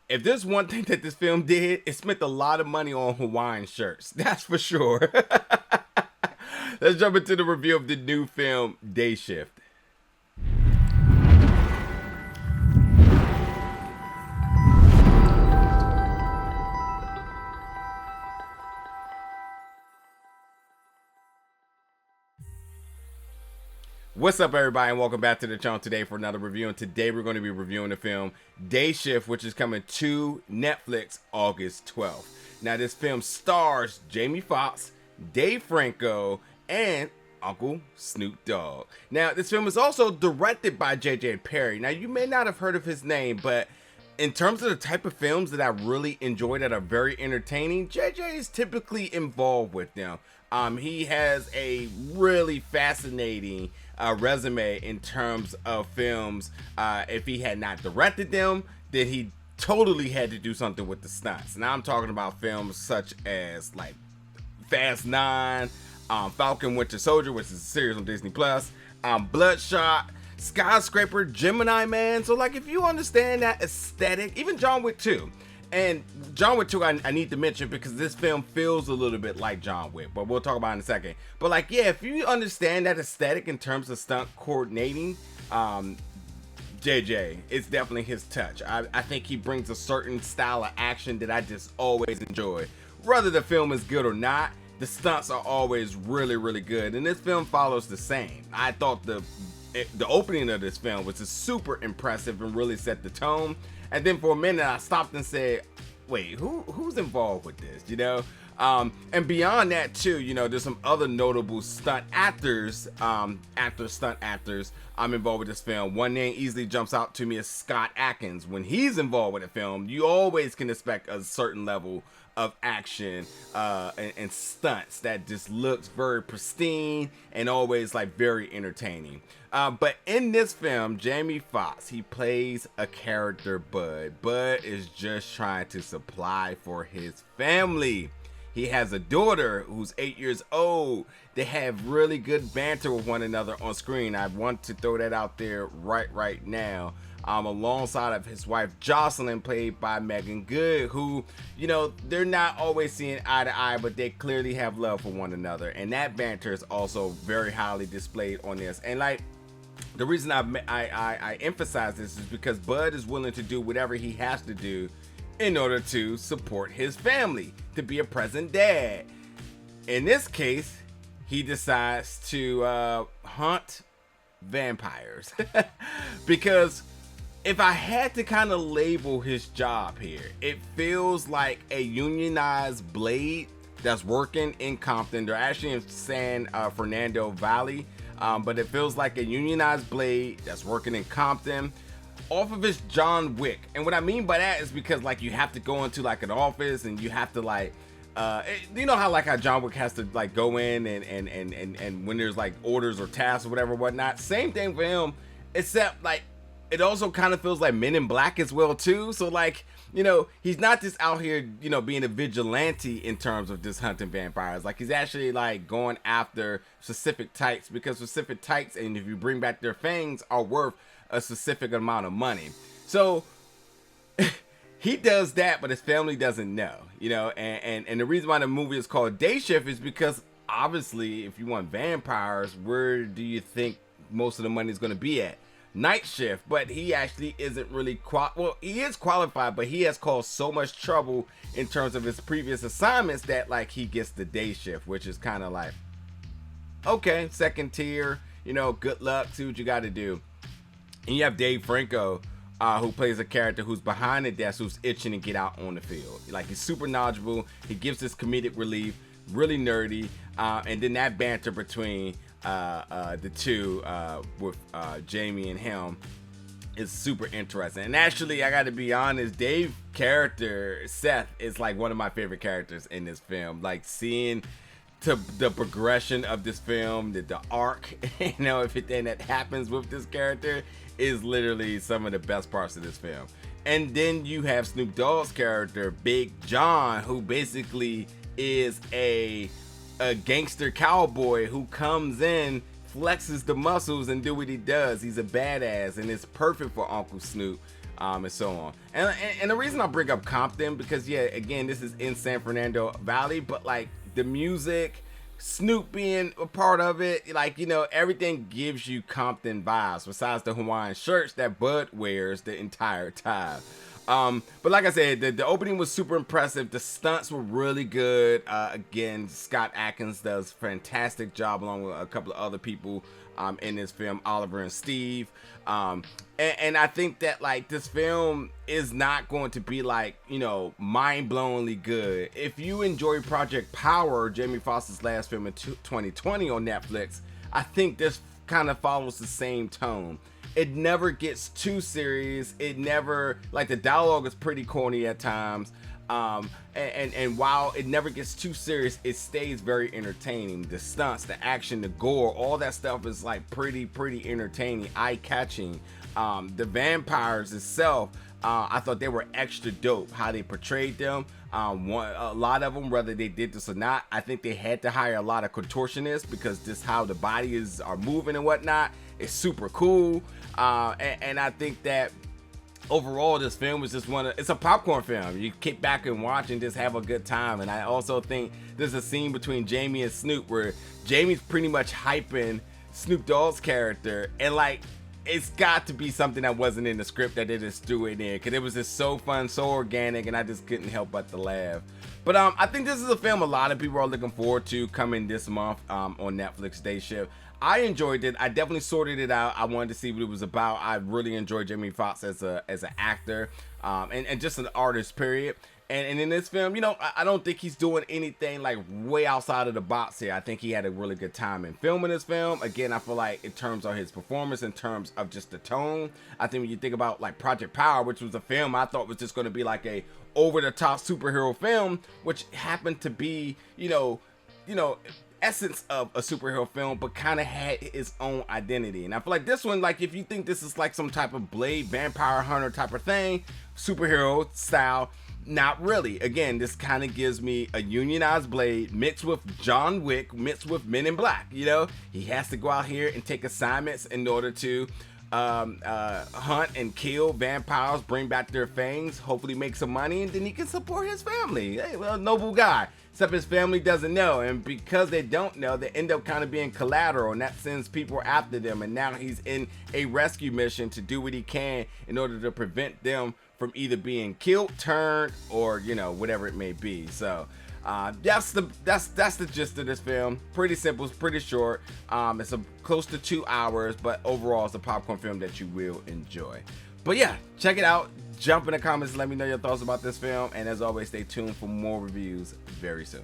if there's one thing that this film did, it spent a lot of money on Hawaiian shirts. That's for sure. Let's jump into the review of the new film, Day Shift. What's up, everybody, and welcome back to the channel today for another review. And today we're going to be reviewing the film Day Shift, which is coming to Netflix August 12th. Now, this film stars Jamie Foxx, Dave Franco, and Uncle Snoop Dogg. Now, this film is also directed by J.J. Perry. Now, you may not have heard of his name, but in terms of the type of films that I really enjoy that are very entertaining, JJ is typically involved with them. He has a really fascinating resume in terms of films. If he had not directed them, then he totally had to do something with the stunts. Now I'm talking about films such as like Fast 9, Falcon Winter Soldier, which is a series on Disney Plus, Bloodshot, Skyscraper, Gemini Man. So like, if you understand that aesthetic, even John Wick 2. And John Wick 2 I need to mention because this film feels a little bit like John Wick, but we'll talk about it in a second. But like, yeah, if you understand that aesthetic in terms of stunt coordinating, JJ, it's definitely his touch. I think he brings a certain style of action that I just always enjoy. Whether the film is good or not, the stunts are always really, really good. And this film follows the same. I thought the opening of this film was just super impressive and really set the tone. And then for a minute I stopped and said, wait, who's involved with this, you know? And beyond that too, you know, there's some other notable stunt actors, stunt actors involved with this film. One name easily jumps out to me is Scott Adkins. When he's involved with a film, you always can expect a certain level of action and stunts that just looks very pristine and always like very entertaining. But in this film, Jamie Foxx, he plays a character Bud. Bud is just trying to supply for his family. He has a daughter who's 8 years old. They have really good banter with one another on screen. I want to throw that out there right now. Alongside of his wife Jocelyn, played by Megan Good, who, you know, they're not always seeing eye to eye, but they clearly have love for one another. And that banter is also very highly displayed on this. And like, the reason I emphasize this is because Bud is willing to do whatever he has to do in order to support his family, to be a present dad. In this case, he decides to hunt vampires. Because if I had to kind of label his job here, it feels like a unionized blade that's working in Compton. They're actually in San Fernando Valley, but it feels like a unionized blade that's working in Compton off of his John Wick. And what I mean by that is because like you have to go into like an office and you have to like you know how John Wick has to like go in and when there's like orders or tasks or whatever whatnot. Same thing for him, except like it also kind of feels like Men in Black as well too. So like, you know, he's not just out here, you know, being a vigilante in terms of just hunting vampires. Like, he's actually like going after specific types, because specific types, and if you bring back their fangs, are worth a specific amount of money. So he does that, but his family doesn't know, you know. And the reason why the movie is called Day Shift is because obviously if you want vampires, where do you think most of the money is going to be at? Night shift. But he actually isn't really well, he is qualified, but he has caused so much trouble in terms of his previous assignments that like he gets the day shift, which is kind of like, okay, second tier, you know, good luck, see what you got to do. And you have Dave Franco, who plays a character who's behind the desk, who's itching to get out on the field. Like, he's super knowledgeable, he gives this comedic relief, really nerdy, and then that banter between the two with Jamie and him is super interesting. And actually, I gotta be honest, Dave's character Seth is like one of my favorite characters in this film. Like, seeing the progression of this film, the arc, you know, everything that happens with this character is literally some of the best parts of this film. And then you have Snoop Dogg's character Big John, who basically is a gangster cowboy who comes in, flexes the muscles, and do what he does. He's a badass, and it's perfect for Uncle Snoop. and so on. And the reason I bring up Compton, because yeah, again, this is in San Fernando Valley, but like the music, Snoop being a part of it, like, you know, everything gives you Compton vibes besides the Hawaiian shirts that Bud wears the entire time. But like I said, the opening was super impressive. The stunts were really good. Again, Scott Adkins does a fantastic job along with a couple of other people in this film, Oliver and Steve. And I think that like this film is not going to be like, you know, mind-blowingly good. If you enjoy Project Power, Jamie Foxx's last film in 2020 on Netflix, I think this kind of follows the same tone. It never gets too serious. It never, like, the dialogue is pretty corny at times. And while it never gets too serious, it stays very entertaining. The stunts, the action, the gore, all that stuff is like pretty entertaining, eye-catching. The vampires itself, I thought they were extra dope how they portrayed them. A lot of them, whether they did this or not, I think they had to hire a lot of contortionists because this how the bodies are moving and whatnot. It's super cool. And I think that overall this film was just it's a popcorn film. You kick back and watch and just have a good time. And I also think there's a scene between Jamie and Snoop where Jamie's pretty much hyping Snoop Dogg's character, and like it's got to be something that wasn't in the script that they just threw it in, because it was just so fun, so organic, and I just couldn't help but to laugh. But I think this is a film a lot of people are looking forward to coming this month on Netflix Day Shift. I enjoyed it. I definitely sorted it out. I wanted to see what it was about. I really enjoyed Jamie Foxx as an actor, and just an artist, period. And in this film, you know, I don't think he's doing anything like way outside of the box here. I think he had a really good time in filming this film. Again, I feel like in terms of his performance, in terms of just the tone, I think when you think about like Project Power, which was a film I thought was just going to be like a over-the-top superhero film, which happened to be, you know, essence of a superhero film, but kind of had its own identity. And I feel like this one, like if you think this is like some type of Blade, Vampire Hunter type of thing, superhero style, not really. Again, this kind of gives me a unionized Blade mixed with John Wick, mixed with Men in Black. You know, he has to go out here and take assignments in order to hunt and kill vampires, bring back their fangs, hopefully make some money, and then he can support his family. Hey, well, noble guy. Except his family doesn't know, and because they don't know, they end up kind of being collateral, and that sends people after them. And now he's in a rescue mission to do what he can in order to prevent them from either being killed, turned, or, you know, whatever it may be. So that's the gist of this film. Pretty simple, it's pretty short. It's close to 2 hours, but overall it's a popcorn film that you will enjoy. But yeah, check it out. Jump in the comments and let me know your thoughts about this film. And as always, stay tuned for more reviews very soon.